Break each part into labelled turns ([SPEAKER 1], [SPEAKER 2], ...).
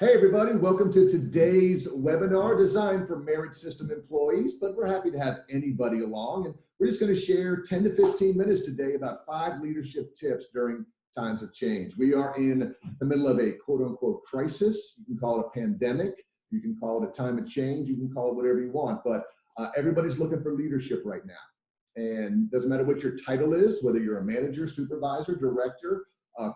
[SPEAKER 1] Hey everybody, welcome to today's webinar designed for Merit System employees, but we're happy to have anybody along, and we're just going to share 10 to 15 minutes today about 5 leadership tips during times of change. We are in the middle of a quote-unquote crisis. You can call it a pandemic, you can call it a time of change, you can call it whatever you want, but everybody's looking for leadership right now. And doesn't matter what your title is, whether you're a manager, supervisor, director,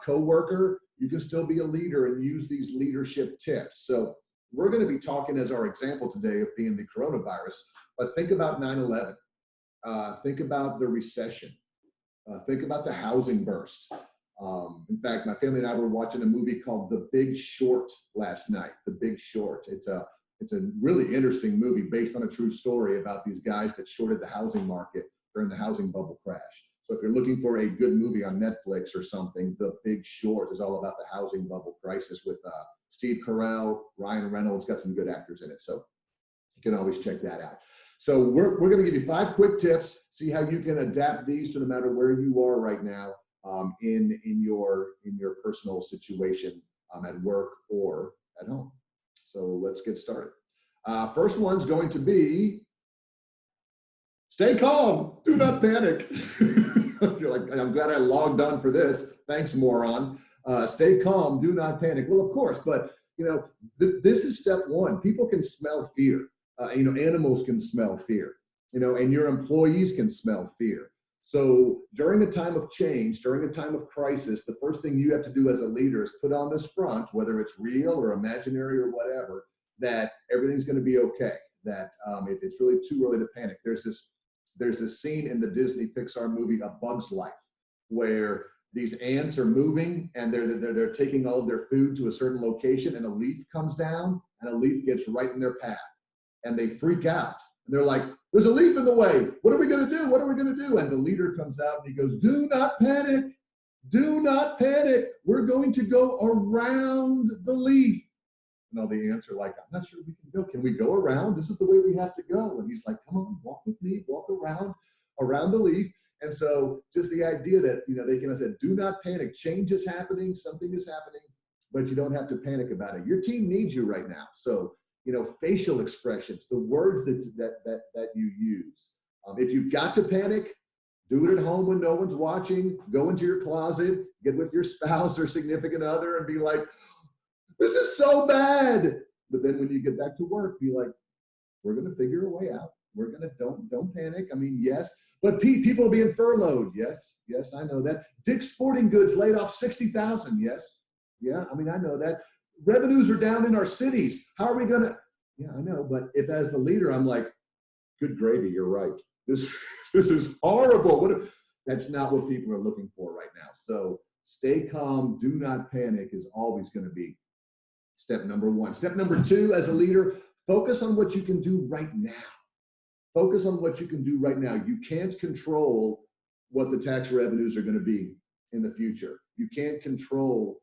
[SPEAKER 1] co-worker, you can still be a leader and use these leadership tips. So we're going to be talking as our example today of being the coronavirus, but think about 9/11. Think about the recession. Think about the housing burst. In fact, my family and I were watching a movie called The Big Short last night. The Big Short. It's a really interesting movie based on a true story about these guys that shorted the housing market during the housing bubble crash. So if you're looking for a good movie on Netflix or something, The Big Short is all about the housing bubble crisis with Steve Carell, Ryan Reynolds, got some good actors in it. So you can always check that out. So we're going to give you 5 quick tips, see how you can adapt these to no matter where you are right now in your personal situation at work or at home. So let's get started. First one's going to be, stay calm, do not panic. You're like, I'm glad I logged on for this. Thanks, moron. Stay calm, do not panic. Well, of course, but this is step one. People can smell fear. Animals can smell fear. And your employees can smell fear. So during a time of change, during a time of crisis, the first thing you have to do as a leader is put on this front, whether it's real or imaginary or whatever, that everything's going to be okay. That it's really too early to panic. There's this scene in the Disney Pixar movie A Bug's Life where these ants are moving and they're taking all of their food to a certain location, and a leaf comes down and a leaf gets right in their path, and they freak out. And they're like, there's a leaf in the way. What are we going to do? What are we going to do? And the leader comes out and he goes, do not panic. Do not panic. We're going to go around the leaf. And all the ants are like, I'm not sure we can go. Can we go around? This is the way we have to go. And he's like, come on, walk with me, walk around the leaf. And so just the idea that, they can say, do not panic. Change is happening. Something is happening, but you don't have to panic about it. Your team needs you right now. So, facial expressions, the words that you use. If you've got to panic, do it at home when no one's watching. Go into your closet, get with your spouse or significant other and be like, this is so bad. But then when you get back to work, be like, we're going to figure a way out. We're going to, don't panic. I mean, yes. But people are being furloughed. Yes, I know that. Dick's Sporting Goods laid off 60,000. Yes. Yeah, I mean, I know that. Revenues are down in our cities. How are we going to? Yeah, I know. But if as the leader, I'm like, good gravy, you're right. This is horrible. That's not what people are looking for right now. So stay calm. Do not panic is always going to be step number 1. Step number 2, as a leader, focus on what you can do right now. Focus on what you can do right now. You can't control what the tax revenues are going to be in the future. You can't control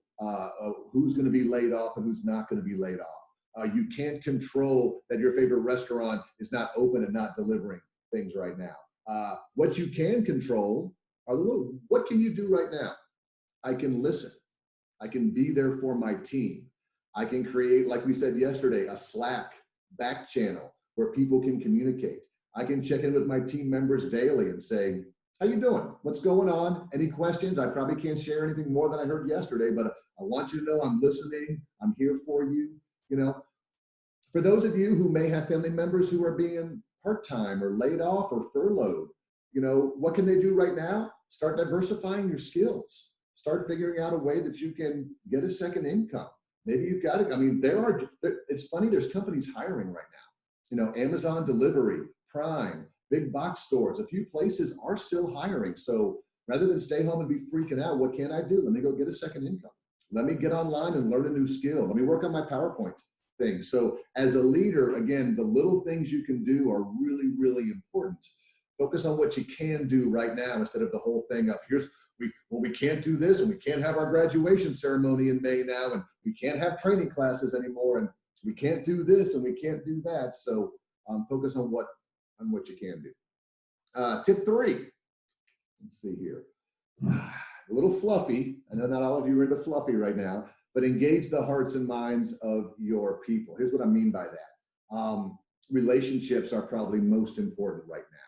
[SPEAKER 1] who's going to be laid off and who's not going to be laid off. You can't control that your favorite restaurant is not open and not delivering things right now. What you can control are what can you do right now? I can listen. I can be there for my team. I can create, like we said yesterday, a Slack back channel where people can communicate. I can check in with my team members daily and say, how you doing? What's going on? Any questions? I probably can't share anything more than I heard yesterday, but I want you to know I'm listening. I'm here for you. For those of you who may have family members who are being part-time or laid off or furloughed, what can they do right now? Start diversifying your skills. Start figuring out a way that you can get a second income. Maybe you've got it. I mean, it's funny, there's companies hiring right now. Amazon delivery, Prime, big box stores, a few places are still hiring. So rather than stay home and be freaking out, what can I do? Let me go get a second income. Let me get online and learn a new skill. Let me work on my PowerPoint thing. So as a leader, again, the little things you can do are really, really important. Focus on what you can do right now instead of the whole thing of we can't do this and we can't have our graduation ceremony in May now and we can't have training classes anymore and we can't do this and we can't do that. So focus on what you can do. Tip 3. Let's see here. a little fluffy. I know not all of you are into fluffy right now, but engage the hearts and minds of your people. Here's what I mean by that. Relationships are probably most important right now.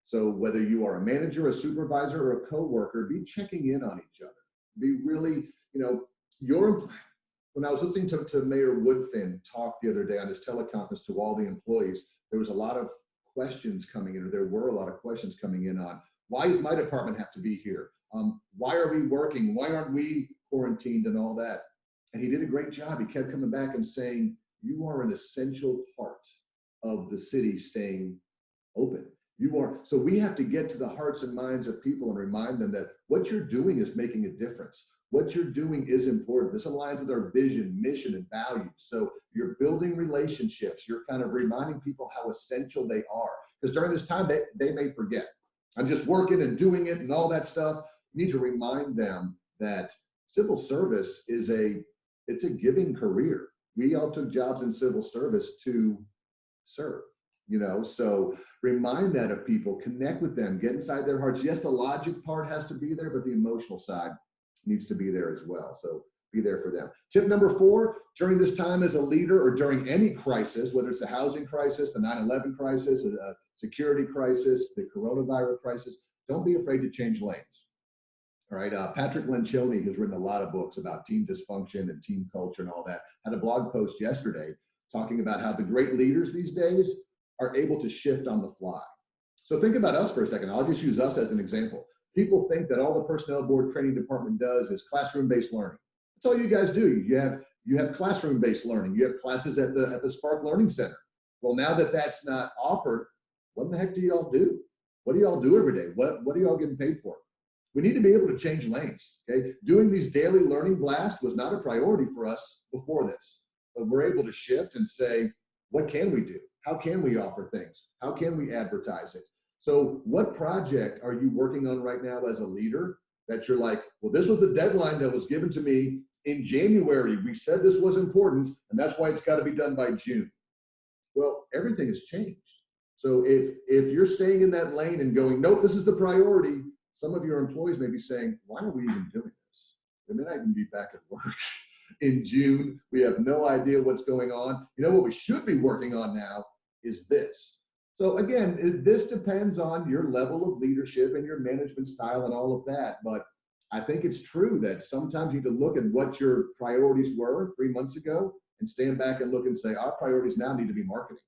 [SPEAKER 1] So whether you are a manager, a supervisor, or a coworker, be checking in on each other. Be really, when I was listening to Mayor Woodfin talk the other day on his teleconference to all the employees, there was a lot of questions coming in, or there were a lot of questions coming in on, why does my department have to be here? Why are we working? Why aren't we quarantined and all that? And he did a great job. He kept coming back and saying, you are an essential part of the city staying open. You are. So we have to get to the hearts and minds of people and remind them that what you're doing is making a difference. What you're doing is important. This aligns with our vision, mission, and values. So you're building relationships. You're kind of reminding people how essential they are. Because during this time, they may forget. I'm just working and doing it and all that stuff. You need to remind them that civil service it's a giving career. We all took jobs in civil service to serve. So remind that of people, connect with them, get inside their hearts. Yes, the logic part has to be there, but the emotional side needs to be there as well. So be there for them. Tip number 4, during this time as a leader or during any crisis, whether it's a housing crisis, the 9/11 crisis, a security crisis, the coronavirus crisis, don't be afraid to change lanes. All right, Patrick Lencioni has written a lot of books about team dysfunction and team culture and all that. Had a blog post yesterday talking about how the great leaders these days are able to shift on the fly. So think about us for a second. I'll just use us as an example. People think that all the personnel board training department does is classroom-based learning. That's all you guys do. You have classroom-based learning. You have classes at the Spark Learning Center. Well, now that that's not offered, what in the heck do y'all do? What do y'all do every day? What are y'all getting paid for? We need to be able to change lanes. Okay, doing these daily learning blasts was not a priority for us before this, but we're able to shift and say, what can we do? How can we offer things? How can we advertise it? So what project are you working on right now as a leader that you're like, well, this was the deadline that was given to me in January. We said this was important, and that's why it's got to be done by June. Well, everything has changed. So if you're staying in that lane and going, nope, this is the priority, some of your employees may be saying, why are we even doing this? They may not even be back at work in June. We have no idea what's going on. You know what we should be working on now is this. So again, this depends on your level of leadership and your management style and all of that. But I think it's true that sometimes you need to look at what your priorities were 3 months ago and stand back and look and say, our priorities now need to be marketing.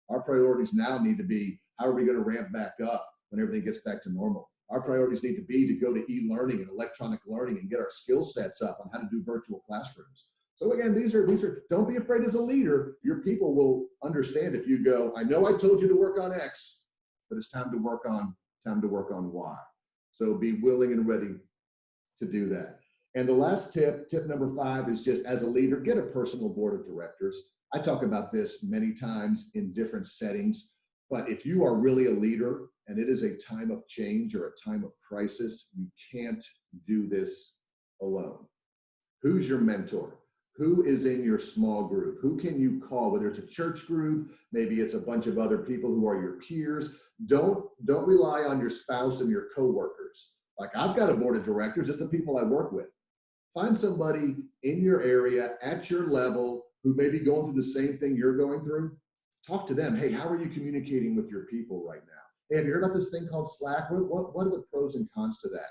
[SPEAKER 1] Our priorities now need to be, how are we going to ramp back up when everything gets back to normal? Our priorities need to be to go to e-learning and electronic learning and get our skill sets up on how to do virtual classrooms. So again, these are, don't be afraid as a leader. Your people will understand if you go, I know I told you to work on X, but it's time to work on Y. So be willing and ready to do that. And the last tip number 5 is just as a leader, get a personal board of directors. I talk about this many times in different settings, but if you are really a leader and it is a time of change or a time of crisis, you can't do this alone. Who's your mentor? Who is in your small group? Who can you call? Whether it's a church group, maybe it's a bunch of other people who are your peers. Don't rely on your spouse and your coworkers. Like, I've got a board of directors, it's the people I work with. Find somebody in your area at your level who may be going through the same thing you're going through. Talk to them. Hey, how are you communicating with your people right now? Hey, have you heard about this thing called Slack? What are the pros and cons to that?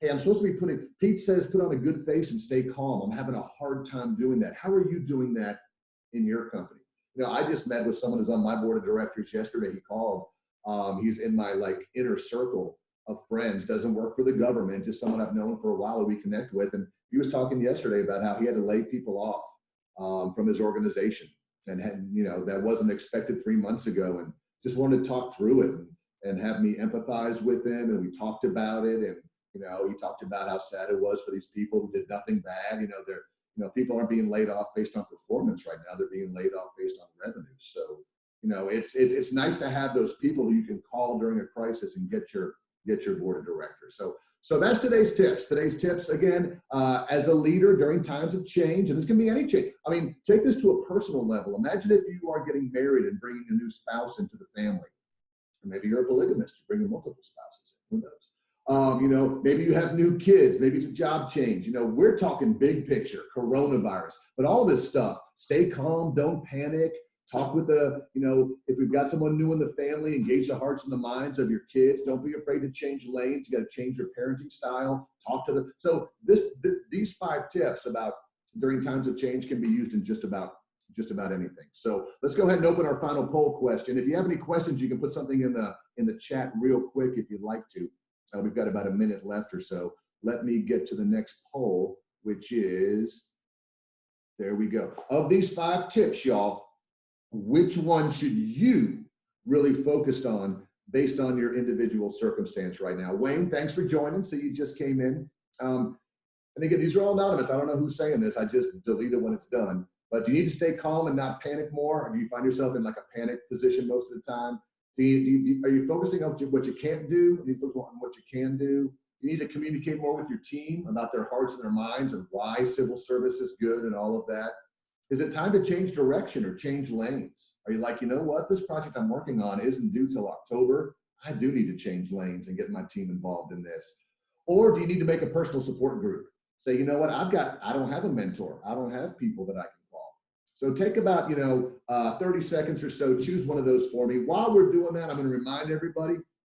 [SPEAKER 1] Hey, I'm supposed to be Pete says, put on a good face and stay calm. I'm having a hard time doing that. How are you doing that in your company? You know, I just met with someone who's on my board of directors yesterday. He called. He's in my inner circle of friends, doesn't work for the government, just someone I've known for a while that we connect with. And he was talking yesterday about how he had to lay people off from his organization. And that wasn't expected 3 months ago, and just wanted to talk through it and have me empathize with him. And we talked about it. And, he talked about how sad it was for these people who did nothing bad. People aren't being laid off based on performance right now. They're being laid off based on revenue. So, it's nice to have those people who you can call during a crisis and get your board of directors. So that's today's tips. Today's tips, again, as a leader during times of change, and this can be any change. I mean, take this to a personal level. Imagine if you are getting married and bringing a new spouse into the family. Or maybe you're a polygamist, you're bringing multiple spouses in, who knows? You know, maybe you have new kids, maybe it's a job change. You know, we're talking big picture, coronavirus, but all this stuff, stay calm, don't panic. Talk with you know, if we've got someone new in the family, engage the hearts and the minds of your kids. Don't be afraid to change lanes. You got to change your parenting style. Talk to them. So these 5 tips about during times of change can be used in just about anything. So let's go ahead and open our final poll question. If you have any questions, you can put something in the chat real quick if you'd like to. We've got about a minute left or so. Let me get to the next poll, which is, there we go. Of these 5 tips, y'all, which one should you really focus on based on your individual circumstance right now? Wayne, thanks for joining. So you just came in. And again, these are all anonymous. I don't know who's saying this. I just delete it when it's done. But do you need to stay calm and not panic more? Or do you find yourself in like a panic position most of the time? Are you focusing on what you can't do? Do you focus on what you can do? You need to communicate more with your team about their hearts and their minds and why civil service is good and all of that. Is it time to change direction or change lanes? Are you like, you know what, this project I'm working on isn't due till October. I do need to change lanes and get my team involved in this. Or do you need to make a personal support group? Say, you know what, I don't have a mentor. I don't have people that I can call. So take about, 30 seconds or so, choose one of those for me. While we're doing that, I'm going to remind everybody,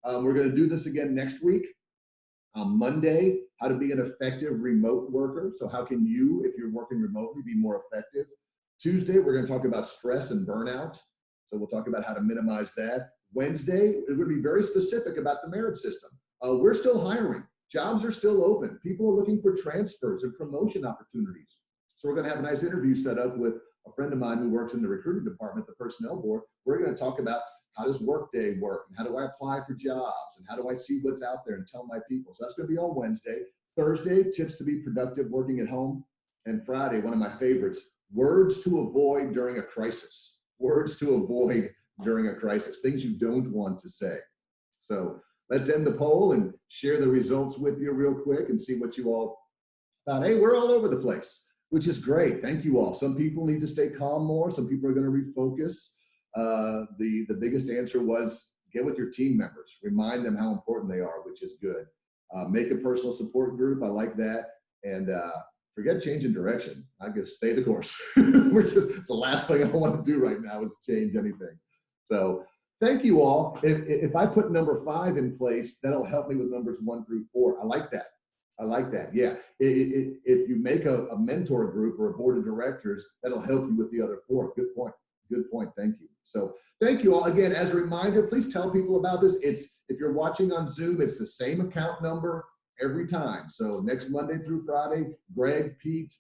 [SPEAKER 1] we're going to do this again next week. On Monday, how to be an effective remote worker. So how can you, if you're working remotely, be more effective? Tuesday, we're going to talk about stress and burnout. So we'll talk about how to minimize that. Wednesday, we're going to be very specific about the merit system. We're still hiring. Jobs are still open. People are looking for transfers and promotion opportunities. So we're going to have a nice interview set up with a friend of mine who works in the recruiting department, the personnel board. We're going to talk about how does Workday work? And how do I apply for jobs? And how do I see what's out there and tell my people? So that's going to be on Wednesday. Thursday, tips to be productive working at home. And Friday, one of my favorites, words to avoid during a crisis. Words to avoid during a crisis. Things you don't want to say. So let's end the poll and share the results with you real quick and see what you all thought. Hey, we're all over the place, which is great. Thank you all. Some people need to stay calm more. Some people are going to refocus. The biggest answer was get with your team members, remind them how important they are, which is good. Make a personal support group. I like that. And forget changing direction. I just stay the course. It's the last thing I want to do right now is change anything. So thank you all. If I put number 5 in place, that'll help me with numbers 1 through 4. I like that. I like that. Yeah. If you make a mentor group or a board of directors, that'll help you with the other 4. Good point. Good point. Thank you. So thank you all. Again, as a reminder, please tell people about this. If you're watching on Zoom, it's the same account number every time. So next Monday through Friday, Greg, Pete,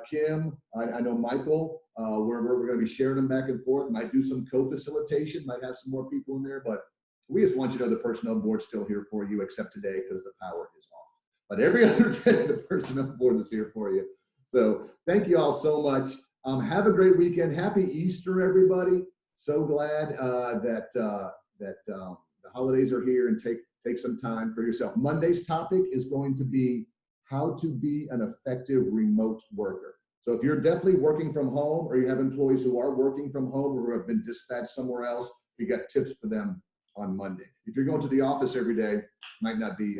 [SPEAKER 1] Kim, I know Michael, we're going to be sharing them back and forth. Might do some co-facilitation, might have some more people in there, but we just want you to know the personnel board's still here for you, except today because the power is off. But every other day, the personnel board is here for you. So thank you all so much. Have a great weekend. Happy Easter, everybody. So glad that the holidays are here, and take some time for yourself. Monday's topic is going to be how to be an effective remote worker. So if you're definitely working from home, or you have employees who are working from home or who have been dispatched somewhere else, we got tips for them on Monday. If you're going to the office every day, might not be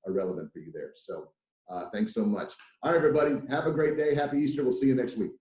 [SPEAKER 1] relevant for you there. So thanks so much. All right, everybody. Have a great day. Happy Easter. We'll see you next week.